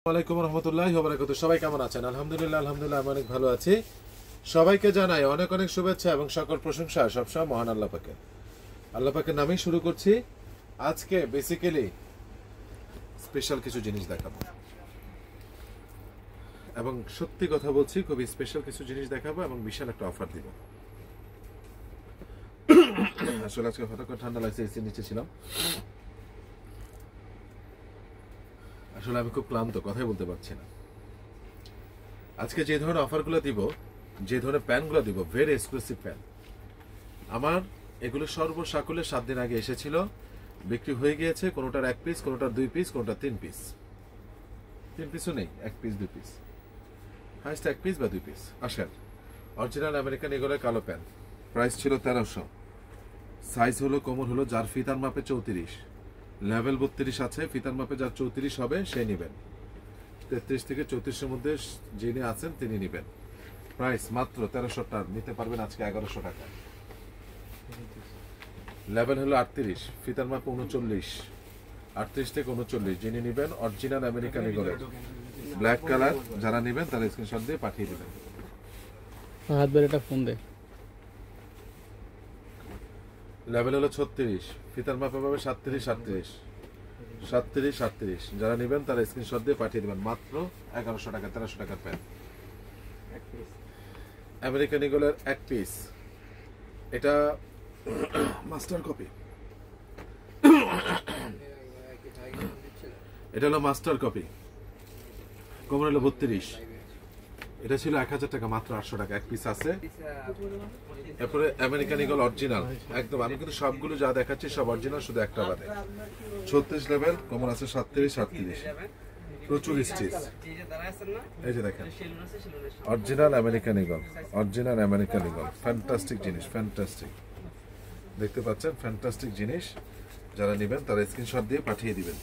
ওয়ালাইকুম রহমতুল্লাহি ওয়া বারাকাতুহু। সবাই কেমন আছেন? আলহামদুলিল্লাহ আমি অনেক ভালো আছি। সবাইকে জানাই অনেক অনেক শুভেচ্ছা এবং সকল প্রশংসা সবসময় মহান আল্লাহ পাকের। আল্লাহ পাকের নামেই শুরু করছি। আজকে বেসিক্যালি স্পেশাল কিছু জিনিস দেখাবো এবং সত্যি কথা বলছি, খুবই স্পেশাল কিছু জিনিস দেখাবো এবং বিশাল একটা অফার দিব। আসলে আজকে হঠাৎ করে ঠান্ডা লাগছে, এসির নিচে ছিলাম। আসলে আমি খুব ক্লান্ত, কথাই বলতে পারছি না। আজকে যে ধরনের অফারগুলো দিব, যে ধরনের প্যানগুলো দিব, ভেরি এক্সক্লুসিভ প্যান। আমার এগুলো সর্বসাকুলে 7 দিন আগে এসেছিল, বিক্রি হয়ে গিয়েছে। কোনোটার 1 পিস, কোনোটার 2 পিস, কোনোটার 3 পিস। 3 পিসও নেই, 1 পিস 2 পিস, হাইস্ট 1 পিস বা 2 পিস। আসেন, অরিজিনাল আমেরিকান এগুলোর কালো প্যান। প্রাইস ছিল 1300। সাইজ হলো কোমর হলো যার ফিতার মাপে 34, লেভেল 32 আছে। ফিতার মাপে যার 34 হবে সে নেবেন। 33 থেকে 34-এর মধ্যে যিনি আছেন তিনি নেবেন। প্রাইস মাত্র 1300 টাকা, নিতে পারবেন আজকে 1100 টাকা। লেভেল হলো 38, ফিতার মাপ 39, 38 থেকে 39 যিনি নেবেন। অরিজিনাল আমেরিকান এগুলো ব্ল্যাক কালার, যারা নেবেন তারা স্ক্রিনশট দিয়ে পাঠিয়ে দেবেন। হাত বের একটা ফোন দে। লেভেল হলো 36, ফিতার মাপে পাবে 37, 37, 37। যারা নেবেন তারা স্ক্রিনশট দিয়ে পাঠিয়ে দেবেন। মাত্র 1100 টাকা, 1300 টাকার প্যান। আমেরিকান ইগলের 1 পিস, এটা মাস্টার কপি। এটা হলো মাস্টার কপি, কোমর হলো 32। এটা ছিল 1000 টাকা, মাত্র 800 টাকা 1 পিস আছে। এরপরে আমেরিকান ইগল অরিজিনাল একদম, আমি কিন্তু সবগুলো যা দেখাচ্ছি সব অরিজিনাল, শুধু একটা বাদে। 36 লেভেল, কোমর আছে 37, 37, প্রচুর স্টিচ। এই যে দেখেন, original American eagle, original American eagle. Fantastic জিনিস, ফ্যান্টাস্টিক। দেখতে পাচ্ছেন, ফ্যান্টাস্টিক জিনিস। যারা নেবেন তারা স্ক্রিনশট দিয়ে পাঠিয়ে দিবেন,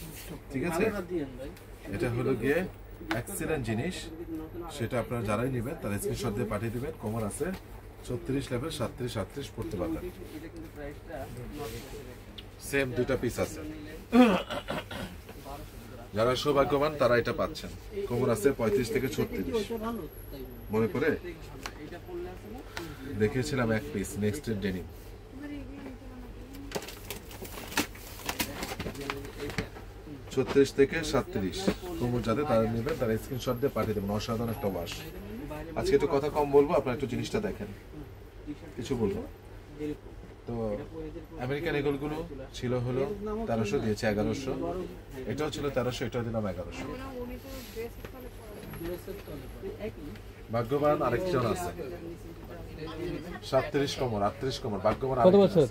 ঠিক আছে? এটা হলো গিয়ে এক্সিলেন্ট জিনিস, সেটা আপনারা যারাই নেবেন তারা স্ক্রিনশট দিয়ে পাঠিয়ে দিবেন। কোমর আছে 36 লেভেল, 37, 38 পড়তে পারবেন। সেম 2টা পিস আছে। যারা সৌভাগ্যবান তারা এটা পাচ্ছেন। কোমর আছে 35 থেকে 36। মনে পড়ে দেখিয়েছিলাম 1 পিস নেক্সট ডেনিম। ছত্রিশ থেকে 37 কোমর যাতে তারা নেবেন তারা স্ক্রিনশট দিয়ে পাঠিয়ে দেবেন। অসাধারণ একটা ওয়াশ। আজকে একটু কথা কম বলবো, আপনারা একটু জিনিসটা দেখেন, কিছু বলবো। তো আমেরিকান এগুলো ছিল হলো 1300, দিয়েছে 1100। এটাও ছিল 1300, এটাও দিলাম 1100। ভাগ্যবান আরেকজন আছে, 37 কোমর, 38 কোমর। ভাগ্যবান কত বছর?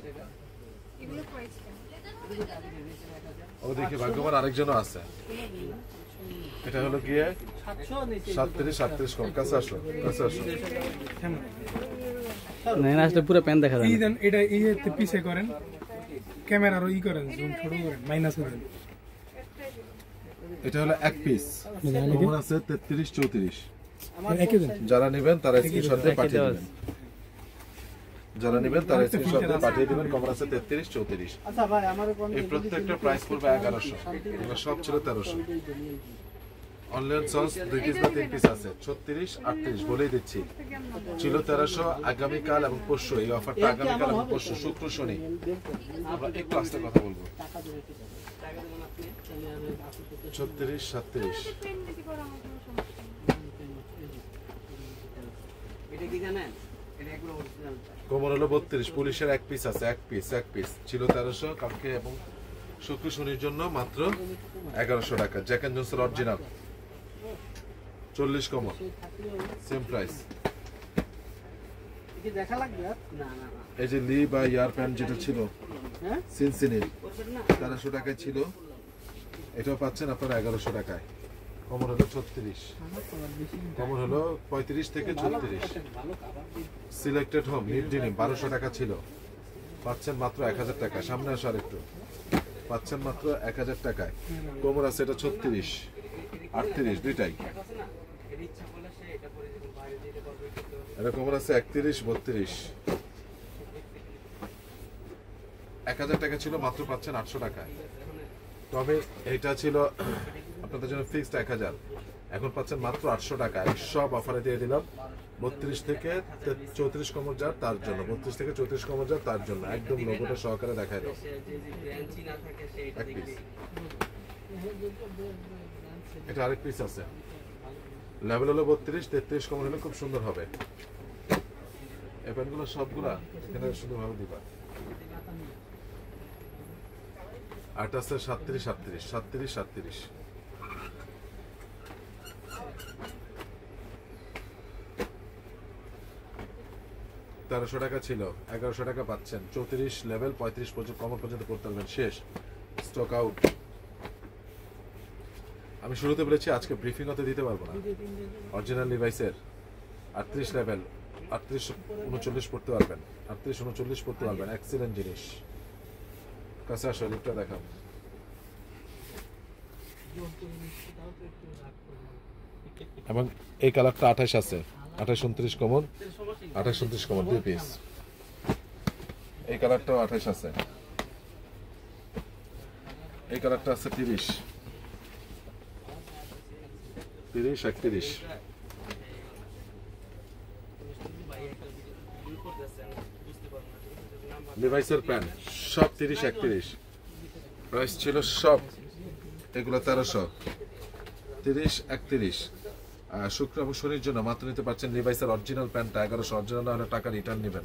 ও দেখি, ভাগ্যবান আরেকজনও আছে। এটা হলো গিয়ে 37, 37 কোমর। কাছে আসো, কাছে আসো। না আসলে পুরো প্যান দেখা যায়। এটা এই পিছে করেন, ক্যামেরার ই করেন, জুম ছোট করেন, মাইনাস করেন। এটা হলো 1 পিস, কোমর আছে 33, 34। একই দিন যারা নেবেন তারা স্ক্রিনশট দিয়ে পাঠিয়ে দিবেন। যারা নেবেন তারা স্ক্রিনশট দিয়ে পাঠিয়ে দিবেন। কোমর আছে 33, 34। আচ্ছা ভাই, আমার এই প্রত্যেকটা প্রাইস পড়বে 1100। এগুলো সব ছিল 1300। অনলাইন সস 2 পিস বা 3 পিস আছে। 36, 38 বলেই দিচ্ছি, ছিল 1300। আগামীকাল এবং পরশু এই অফারটা, আগামীকাল এবং পরশু, শুক্র শনি আমরা একটু আস্তে কথা বলবো। 36, 37। কোমর হলো 32, পুলিশের 1 পিস আছে, 1 পিস, 1 পিস ছিল 1300। কালকে এবং শুক্র শনির জন্য মাত্র 1100 টাকা। জ্যাক এন্ড জোন্সের অরিজিনাল 40 কোমর, সেম প্রাইস। এই যে লি বা ইয়ার প্যান্ট যেটা ছিল সিনসিনির, 1300 টাকায় ছিল, এটাও পাচ্ছেন আপনারা 1100 টাকায়। কোমর হলো 36, কোমর হলো 35 থেকে 36। সিলেক্টেড হোম নিট ডিনিম 1200 টাকা ছিল, পাচ্ছেন মাত্র 1000 টাকা। সামনে আসো আরেকটু, পাচ্ছেন মাত্র 1000 টাকায়। কোমর আছে এটা 36, 38 দুইটাই। এটা কোমর আছে 31, 32। 1000 টাকা ছিল, মাত্র পাচ্ছেন 800 টাকায়। তবে এটা ছিল আপনাদের জন্য ফিক্সড 1000। এখন পাচ্ছেন মাত্র 800 টাকা। সব অফারে দিয়ে দিলাম। 32 থেকে 34 কমর যার তার জন্য, 32 থেকে 34 কমর যার তার জন্য একদম লোগোটা সহকারে দেখাই দাও। এক পিস, এটা আরেক পিস আছে। লেভেল হলো 32, 33 কমর হলে খুব সুন্দর হবে। এই প্যান্টগুলো সবগুলা এখানে সুন্দরভাবে দিবা। আরটা আছে 37, 37, 37, 37। তেরোশো টাকা ছিল, 1100 টাকা পাচ্ছেন। 34 লেভেল 35 পর্যন্ত কমর পর্যন্ত করতে পারবেন। শেষ, স্টক আউট। আমি শুরুতে বলেছি আজকে ব্রিফিং হতে দিতে পারবো না। অরিজিনাল লিভাইসের 38 লেভেল 38 39 পড়তে পারবেন, 38 39 পড়তে পারবেন। এক্সিলেন্ট জিনিস। কাছে আসো, লিপটা দেখাম। এবং এই কালারটা 28 আছে, 28 29 কমন, 28 29 কমন 2 পিস। এই কালারটাও 28 আছে। এই কালারটা আছে 30 30 31। লিভাইসের প্যান্ট সব 30 31। প্রাইস ছিল সব এগুলো 1300, 30 31। শুক্র এবং শনির জন্য মাত্র নিতে পারছেন লিভাইসের অরিজিনাল প্যান্টটা 1100। অরিজিনাল না হলে টাকা রিটার্ন নেবেন।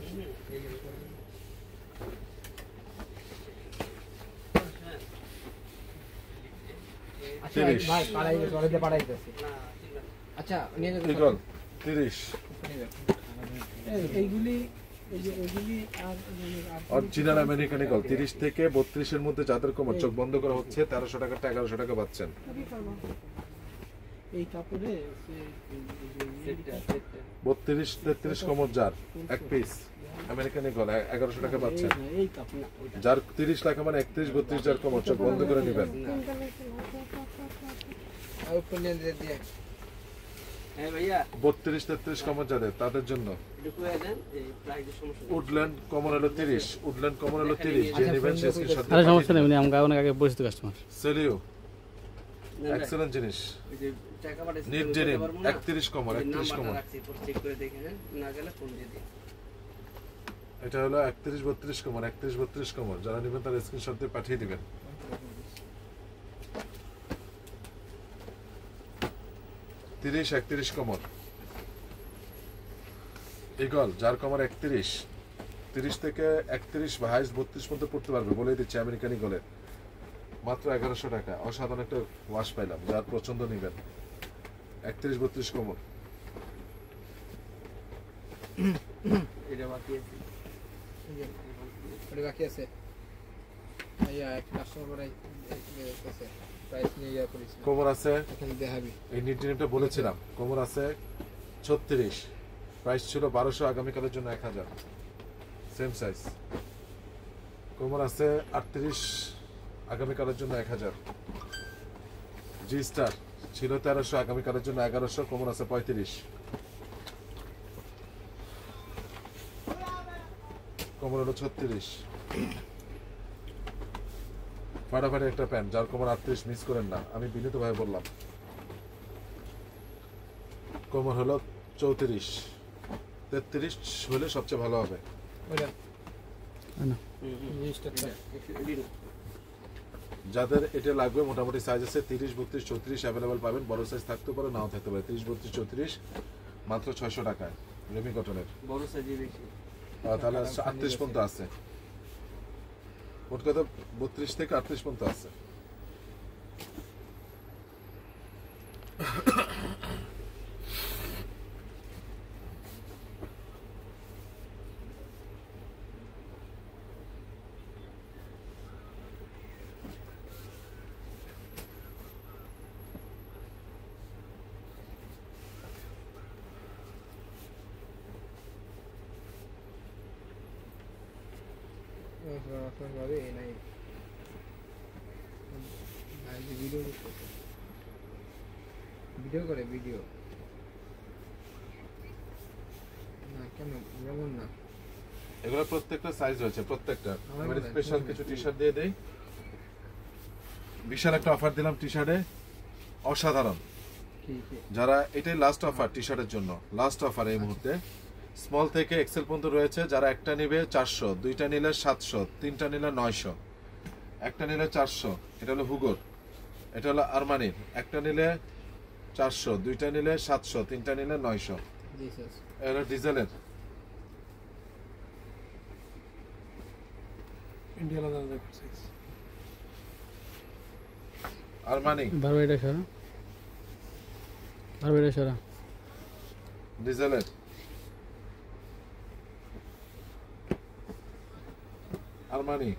অরিজিনাল আমেরিকান ইগল 30 থেকে 32 এর মধ্যে যাদের কোমর চোখ বন্ধ করা হচ্ছে 1300 টাকাটা 1100 টাকা পাচ্ছেন। এই কাপড়ে 32 33 কোমর যার এক পিস আমেরিকান ইগল 1100 টাকা পাচ্ছেন। এই কাপড় যার 30 টাকা মানে 31 32 যার কোমর চোখ বন্ধ করে নেবেন। হ্যাঁ ভাইয়া 32 33 কোমর যাদের তাদের জন্য একটু কয়ে দেন এই প্রাইসের সমস্যা। উডল্যান্ড কোমর হলো 30, উডল্যান্ড কোমর হলো 30। যে নেবেন সে স্ক্রিনশট আরে সমস্যা দিয়ে নেই, আমাকে অনেক আগে পরিচিত কাস্টমার। সেলিও এক্সেলেন্ট জিনিস। ওই যে টাকা পাঠাইছি নিট ডেনিম 31 কোমর, 31 কোমর। চেক করে দেখে নেন, না গেলে ফোন দিয়ে দিন। এটা হলো 31 32 কোমর, 31 32 কোমর। যারা নেবেন তার স্ক্রিনশট দিয়ে পাঠিয়ে দিবেন। 30 31 কোমর ইগল যার কোমর 31, 30 থেকে 31 বা হাইস্ট 32 পর্যন্ত পড়তে পারবে বলে দিচ্ছি। আমেরিকান ইগলের মাত্র 1100 টাকা। অসাধারণ একটা ওয়াশ পাইলাম, যার পছন্দ নেবেন। 31 32 কোমর। এটা বাকি আছে। ওটা বাকি আছে। আইয়া এক কাস্টমার আছে প্রাইস নিয়ে ইয়া করিস কোমর আছে, এখানে দেখাবি। এই নিট ডেনিমটা বলেছিলাম। কোমর আছে 36, প্রাইস ছিল 1200, আগামীকালের জন্য 1000 সেম সাইজ। কোমর আছে 38, আগামীকালের জন্য 1000। জি স্টার ছিল 1300, আগামীকালের জন্য 1100। কোমর আছে 35, কোমর হলো 36। ফাটাফাটি একটা প্যান্ট যার কোমর 38, মিস করেন না, আমি বিনীত ভাই বললাম। কোমর হলো 34, 33 হলে সবচেয়ে ভালো হবে। ওটা না জিনিসটা যাদের এটা লাগবে মোটামুটি সাইজ আছে 30 32 34 অ্যাভেলেবল পাবেন। বড় সাইজ থাকতে পারে, নাও থাকতে পারে। 30 32 34 মাত্র 600 টাকায় রেমি কটনের। বড় সাইজে বেশি। তাহলে 38 পর্যন্ত আছে। মোট কথা 32 থেকে 38 পর্যন্ত আছে। ভাবে নাই ভিডিও করে ভিডিও না কেন যেমন না এগুলো প্রত্যেকটা সাইজ হয়েছে, প্রত্যেকটা। আমার আমি মনে হয়, স্পেশাল কিছু টি শার্ট দিয়ে দেই। বিশাল একটা অফার দিলাম টি শার্টে, অসাধারণ। ठीक है যারা এটাই লাস্ট অফার টি শার্টের জন্য, লাস্ট অফার এই মুহূর্তে। স্মল থেকে এক্সেল পর্যন্ত রয়েছে। যারা একটা নিবে 400, দুইটা নিলে 700, তিনটা নিলে 900, একটা নিলে 400। এটা হলো হুগোর, এটা হলো আরমানির। একটা নিলে 400, দুইটা নিলে 700, তিনটা নিলে 900। जी सर এটা হলো ডিজেলের। ইন্ডিয়া আলাদা আলাদা সাইজ। আরমানি বারো এটা সরা, বারো এটা সরা। ডিজেলের। Armani,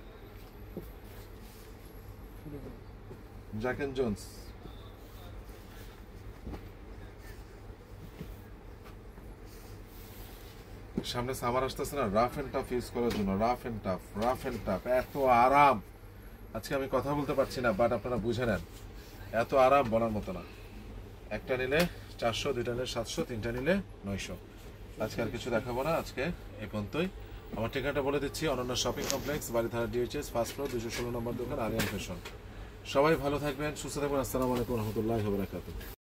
Jack and Jones. সামনে সামার আসতেছে না, রাফ এন্ড টাফ ইউজ করার জন্য। Rough and tough, rough and tough, এত আরাম। আজকে আমি কথা বলতে পারছি না, বাট আপনারা বুঝে নেন, এত আরাম বলার মতো না। একটা নিলে 400, দুইটা নিলে 700, তিনটা নিলে 900। আজকে আর কিছু দেখাবো না, আজকে এই পর্যন্তই। আমার ঠিকানাটা বলে দিচ্ছি, অনন্য shopping complex, Baridhara DHS, first floor, 216 নম্বর দোকান, আরিয়ান ফ্যাশন। সবাই ভালো থাকবেন, সুস্থ থাকবেন। আসসালামু আলাইকুম রহমতুল্লাহি ওয়া বারাকাতুহু।